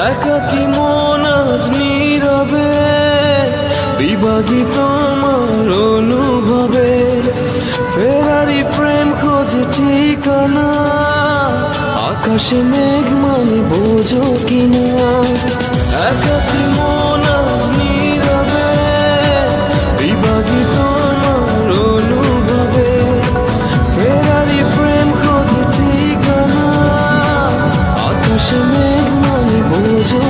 একাকী মন আজ নীরবে বিভাগী তোমার অনুভবে, ফেরারি প্রেম খোঁজে ঠিকানা, আকাশে মেঘ মানে বোঝো কিনা। একাকী মন আজ নীরবে বিভাগী তোমার অনুভবে, ফেরারি প্রেম খোঁজে ঠিকানা, আকাশে মেঘ মানে বোঝো